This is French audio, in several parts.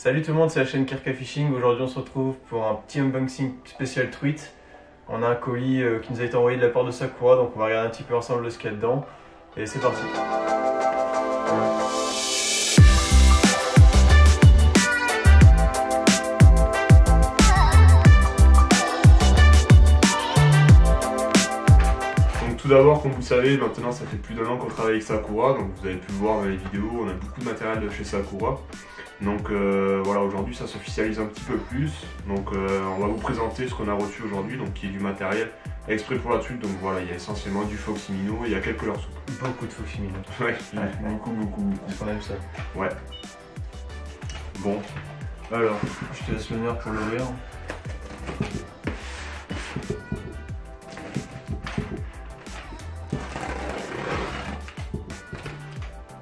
Salut tout le monde, c'est la chaîne Kirka Fishing. Aujourd'hui on se retrouve pour un petit unboxing spécial tweet. On a un colis qui nous a été envoyé de la part de Sakura, donc on va regarder un petit peu ensemble ce qu'il y a dedans. Et c'est parti. Tout d'abord, comme vous savez, maintenant ça fait plus d'un an qu'on travaille avec Sakura, donc vous avez pu le voir dans les vidéos, on a beaucoup de matériel de chez Sakura. Donc voilà, aujourd'hui ça s'officialise un petit peu plus, donc on va vous présenter ce qu'on a reçu aujourd'hui, donc qui est du matériel exprès pour la truite. Donc voilà, il y a essentiellement du Foximino et il y a quelques leurres souples. Beaucoup de Foximino. Ouais, beaucoup. Parce qu'on aime ça. Ouais. Bon. Alors, je te laisse l'honneur pour l'ouvrir.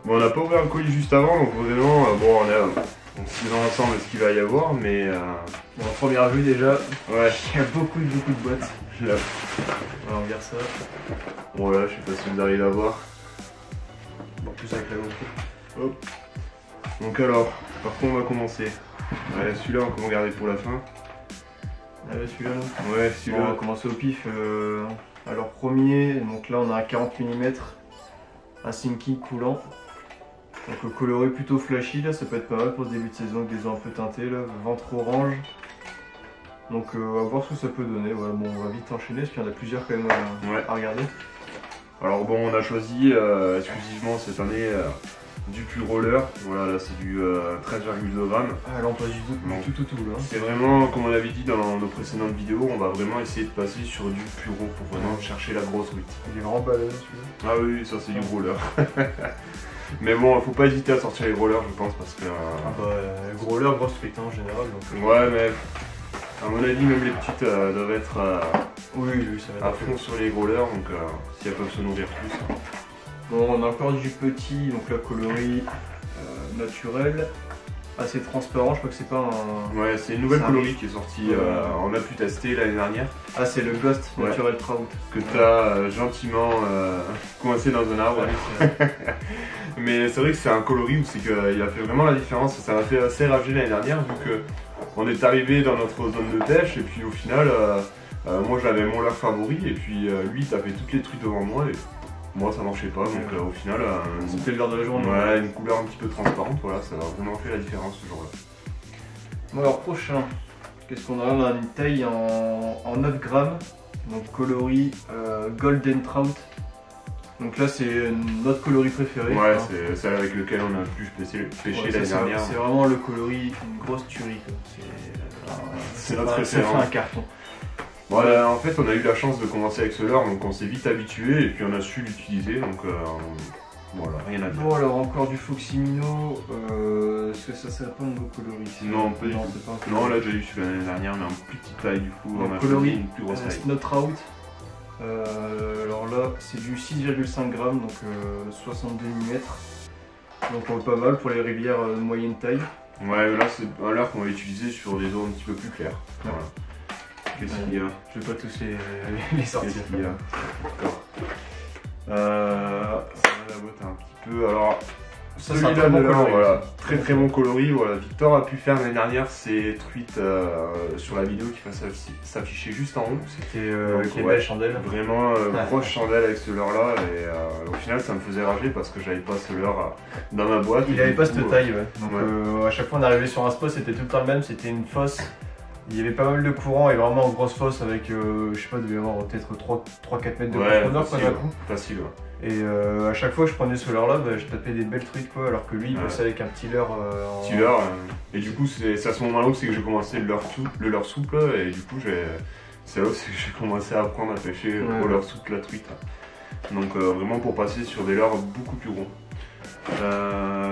Bon, on n'a pas ouvert le colis juste avant, donc vraiment, bon, on sait dans l'ensemble ce qu'il va y avoir, mais... Bon, en première vue déjà, ouais. Il y a beaucoup de boîtes. Là. On va regarder ça. Bon là, je sais pas si vous arrivez à voir. Bon, plus avec la GoPro. Hop. Donc alors, par quoi on va commencer? Ouais, celui-là, on va regarder pour la fin. Ah ouais, celui-là là. Ouais, Bon, celui-là. on va commencer au pif. Alors premier, donc là on a un 40 mm, un sinking coulant. Donc le coloris plutôt flashy là, ça peut être pas mal pour ce début de saison avec des eaux un peu teintées là, ventre orange. Donc on va voir ce que ça peut donner. Voilà, bon, on va vite enchaîner parce qu'il y en a plusieurs quand même à regarder. Alors bon, on a choisi exclusivement cette année du pull roller. Voilà, là c'est du 13,2 grammes. Ah là on passe du tout là. C'est vraiment, comme on avait dit dans nos précédentes vidéos, on va vraiment essayer de passer sur du puro pour vraiment chercher la grosse truite. Il est vraiment balèze celui-là. Ah oui, ça c'est du roller. Mais bon, faut pas hésiter à sortir les rollers, je pense, parce que... gros leurre, grosse truite en général. Donc, ouais, mais à mon avis, même les petites doivent être oui, ça va être à fond sur les rollers, donc si elles peuvent se nourrir plus. Bon, on a encore du petit, donc la coloris naturelle, assez transparent. Je crois que c'est pas un... Ouais, c'est une nouvelle coloris qui est sortie, on a pu tester l'année dernière. Ah, c'est le Ghost Natural Trout. Que tu as gentiment coincé dans un arbre. Ouais, mais c'est vrai que c'est un coloris où c'est qu'il a fait vraiment la différence. Ça m'a fait assez rager l'année dernière vu que on est arrivé dans notre zone de pêche et puis au final, moi j'avais mon leurre favori et puis lui il avait toutes les truites devant moi et moi ça marchait pas. Donc au final, c'était le leurre de la journée. Ouais, une couleur un petit peu transparente, voilà, ça a vraiment fait la différence ce jour-là. Bon, alors prochain, qu'est-ce qu'on a? On a une taille en 9 grammes, donc coloris Golden Trout. Donc là c'est notre coloris préféré. Ouais, c'est celle avec lequel on a pu pêcher l'année dernière. C'est vraiment le coloris, une grosse tuerie. C'est notre référence. Ça fait un carton. Voilà, en fait on a eu la chance de commencer avec ce leurre, donc on s'est vite habitué et puis on a su l'utiliser, donc voilà, rien à dire. Bon alors encore du Foximino, est-ce que ça serait pas un nouveau coloris? Non, pas du tout. Non, là j'ai eu celui l'année dernière, mais en plus petite taille, du coup on a coloris, une plus grosse taille. Snow Trout. Alors là c'est du 6,5 grammes, donc 62 mm. Donc pas mal pour les rivières de moyenne taille. Ouais, là c'est un leurre qu'on va utiliser sur des eaux un petit peu plus claires. Voilà. Qu'est-ce qu'il y a? Je vais pas tous les sortir. Qu'est-ce qu'il y a? D'accord. La boîte un petit peu. Alors, ça c'est un très bon coloris. Voilà, très bon coloris. Voilà, Victor a pu faire l'année dernière ses truites sur la vidéo qui va s'afficher juste en haut. C'était une belle chandelle. Vraiment grosse chandelle avec ce leurre là et au final ça me faisait rager parce que j'avais pas ce leurre dans ma boîte. Il avait pas cette taille, ouais. Donc à chaque fois on arrivait sur un spot, c'était tout le temps le même, c'était une fosse. Il y avait pas mal de courant et vraiment une grosse fosse avec, je sais pas, il devait y avoir peut-être 3-4 mètres de profondeur quoi d'un coup. Facile, ouais. Et à chaque fois que je prenais ce leurre là, je tapais des belles truites quoi, alors que lui il bossait avec un petit leurre. Petit leurre, et du coup c'est à ce moment là où c'est que j'ai commencé le leurre souple et du coup c'est là où j'ai commencé à apprendre à pêcher au leurre souple la truite. Donc vraiment pour passer sur des leurres beaucoup plus gros.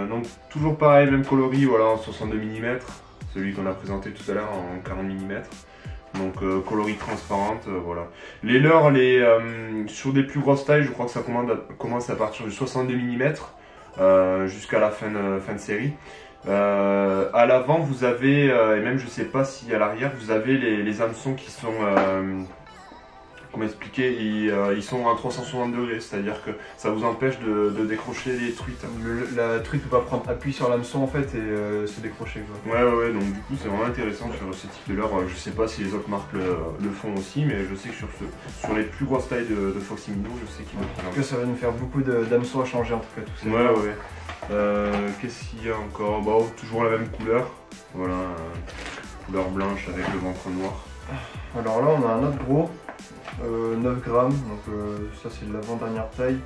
Donc toujours pareil, même coloris, voilà, en 62 mm. Celui qu'on a présenté tout à l'heure en 40 mm. Donc coloris transparente, voilà. Les leurres, sur des plus grosses tailles, je crois que ça commence à partir du 62 mm jusqu'à la fin de série. À l'avant, vous avez, et même je sais pas si à l'arrière, vous avez les hameçons qui sont comment expliquer, ils sont à 360 degrés, c'est-à-dire que ça vous empêche de décrocher les truites. La truite peut pas prendre appui sur l'hameçon en fait et se décrocher quoi. Ouais, donc du coup c'est vraiment intéressant sur ce type de leurre. Je sais pas si les autres marques le font aussi, mais je sais que sur les plus grosses tailles de Foxy Minnow, je sais qu'ils le font. En tout cas ça va nous faire beaucoup d'hameçons à changer en tout cas tout ça. Ouais. Qu'est-ce qu'il y a encore? Bah, toujours la même couleur, voilà, couleur blanche avec le ventre noir. Alors là on a un autre gros, 9 grammes, donc ça c'est l'avant-dernière taille.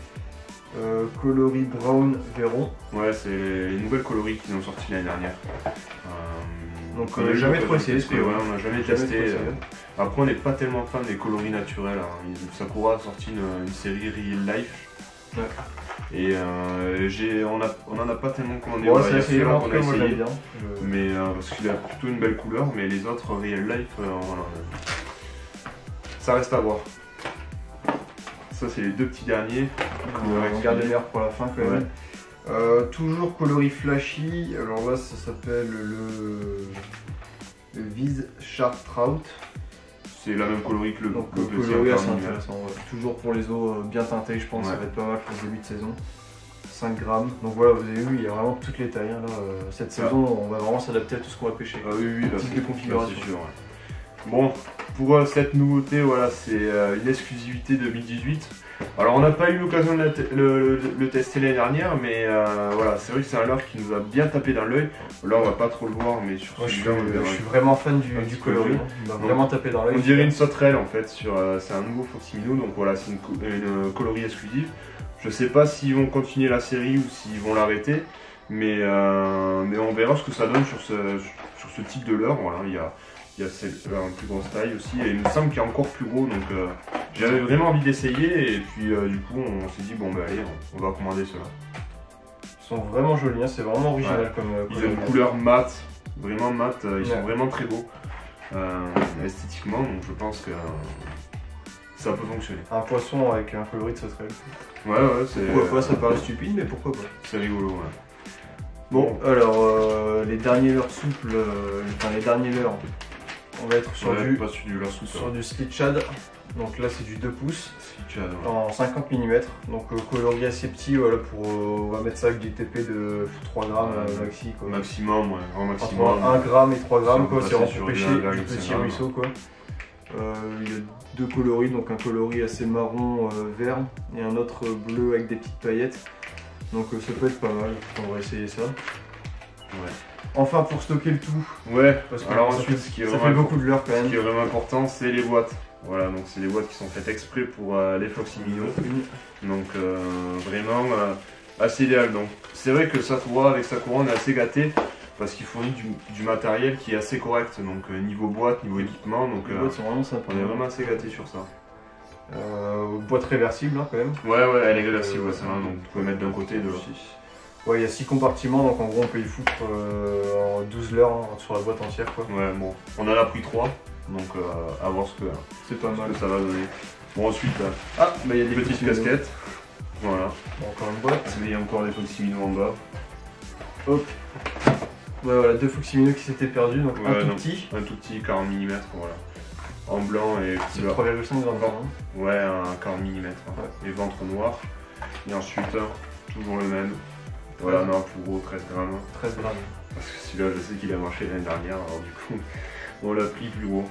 Coloris Brown Véron. Ouais, c'est les nouvelles coloris qu'ils ont sorties l'année dernière. Donc on n'a jamais trop essayé. On n'a jamais testé. Après on n'est pas tellement fan des coloris naturels. Hein. Sakura a sorti une série Real Life. Ouais. Et on en a pas tellement commandé. Ouais, c'est essayé, moi j'aime bien. Mais parce qu'il a plutôt une belle couleur, mais les autres Real Life, voilà. Ça reste à voir. Ça c'est les deux petits derniers. On garde les meilleurs pour la fin quand même. Toujours coloris flashy, alors là ça s'appelle le Viz Shark Trout. C'est la même coloris que le coloris assez intéressant. Toujours pour les eaux bien teintées, je pense, ça va être pas mal pour le début de saison. 5 grammes. Donc voilà, vous avez vu, il y a vraiment toutes les tailles. Hein, là, cette saison, on va vraiment s'adapter à tout ce qu'on va pêcher. Ah oui, type de configuration. Sûr, Bon, pour cette nouveauté, voilà, c'est une exclusivité 2018. Alors on n'a pas eu l'occasion de le tester l'année dernière, mais voilà, c'est vrai que c'est un leurre qui nous a bien tapé dans l'œil. Là on va pas trop le voir, mais sur je suis vraiment fan du coloris. Il m'a vraiment tapé dans l'œil. On dirait une sauterelle en fait, c'est un nouveau Foxy Minnow, donc voilà, c'est une coloris exclusive. Je sais pas s'ils vont continuer la série ou s'ils vont l'arrêter, mais on verra ce que ça donne sur ce type de leurre. Voilà, il y a une plus grosse taille aussi, et il me semble qu'il y a encore plus gros, donc j'avais vraiment envie d'essayer, et puis du coup on s'est dit bon bah allez, on va commander cela. Ils sont vraiment jolis, hein, c'est vraiment original comme ils ont une couleur mat, vraiment mat, ils sont vraiment très beaux esthétiquement, donc je pense que ça peut fonctionner. Un poisson avec un coloris de sauterelle. Ouais, c'est... Pourquoi pas, ça paraît stupide, mais pourquoi pas. C'est rigolo, ouais. Bon, alors les derniers leurres souples, les derniers leurres, on va être sur du Split Shad. Donc là c'est du 2 pouces en 50 mm. Donc coloris assez petit, voilà, on va mettre ça avec des TP de 3 grammes maxi quoi. Maximum, ouais, en maximum. Entre 1 gramme et 3 grammes quoi, c'est vraiment pour pêcher du petit ruisseau quoi. Il y a deux coloris, donc un coloris assez marron vert et un autre bleu avec des petites paillettes. Donc ça peut être pas mal, on va essayer ça. Ouais. Enfin pour stocker le tout. Ouais, parce que alors ensuite ce qui est ça fait beaucoup de leurres quand même. Ce qui est vraiment important c'est les boîtes. Voilà, donc c'est des boîtes qui sont faites exprès pour les Foxy Minnow. Donc vraiment assez idéal. Donc c'est vrai que Sakura, avec Sakura on est assez gâté parce qu'il fournit du matériel qui est assez correct. Donc niveau boîte, niveau équipement, donc les boîtes sont vraiment sympas. On est vraiment assez gâté sur ça. Boîte réversible hein, quand même. Ouais, elle est réversible, ça, donc vous pouvez mettre d'un côté et de l'autre. Ouais, il y a 6 compartiments, donc en gros on peut y foutre en 12 leurres hein, sur la boîte entière quoi. Ouais, bon, on en a pris 3, donc à voir ce que ça va donner. Bon, ensuite, bah il y a des petites casquettes. Voilà. Bon, encore une boîte. Il y a encore des Foxy Minnow en bas. Hop. Ouais, voilà, 2 Foxy Minnow qui s'étaient perdus, donc un tout petit. Un tout petit, 40 mm, voilà. En blanc et c'est 3,5 grammes. Ouais, un 40 mm. Ouais. Et ventre noir. Et ensuite, toujours le même. Voilà, on a un plus gros, 13 grammes. 13 grammes. Parce que celui-là, je sais qu'il a marché l'année dernière, alors du coup, on l'a pris plus gros.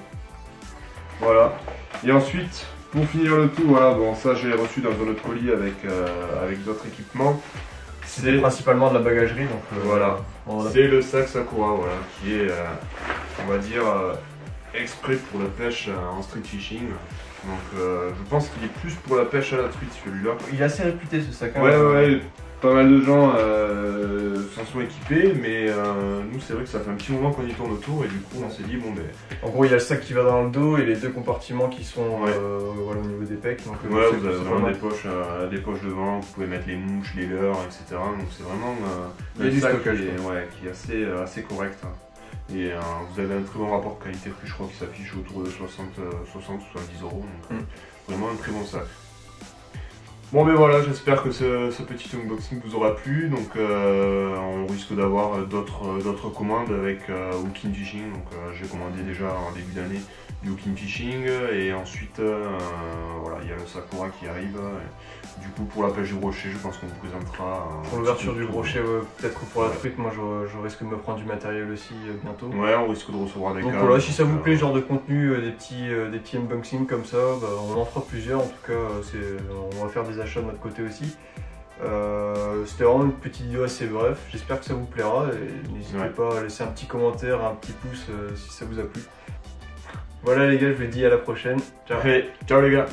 Voilà. Et ensuite, pour finir le tout, voilà, bon, ça j'ai reçu dans un autre colis avec d'autres équipements. C'est principalement de la bagagerie, donc voilà. C'est le sac Sakura, voilà, qui est, on va dire, exprès pour la pêche en street fishing. Donc je pense qu'il est plus pour la pêche à la truite celui-là. Il est assez réputé ce sac. Ouais, pas mal de gens s'en sont équipés, mais nous c'est vrai que ça fait un petit moment qu'on y tourne autour et du coup on s'est dit bon ben... En gros il y a le sac qui va dans le dos et les 2 compartiments qui sont voilà, au niveau des pecs. Donc, ouais, vous avez vraiment des poches devant, vous pouvez mettre les mouches, les leurres, etc. Donc c'est vraiment un sac qui est assez correct. Hein. Et vous avez un très bon rapport qualité-prix, je crois qu'il s'affiche autour de 60-70 €, donc vraiment un très bon sac. Bon, mais voilà, j'espère que ce petit unboxing vous aura plu. Donc, on risque d'avoir d'autres commandes avec Hookin Fishing. Donc, j'ai commandé déjà en début d'année du Hookin Fishing. Et ensuite, voilà, il y a le Sakura qui arrive. Et du coup, pour la pêche du brochet, je pense qu'on vous présentera. Pour l'ouverture du brochet, peut-être que pour la truite, moi je risque de me prendre du matériel aussi bientôt. Ouais, on risque de recevoir des Donc câbles. voilà, si ça vous plaît, genre de contenu, des petits unboxings comme ça, bah, on en fera plusieurs. En tout cas, on va faire des achats de notre côté aussi. C'était vraiment une petite vidéo assez bref. J'espère que ça vous plaira. Et n'hésitez pas à laisser un petit commentaire, un petit pouce si ça vous a plu. Voilà les gars, je vous dis à la prochaine. Ciao. Ciao les gars.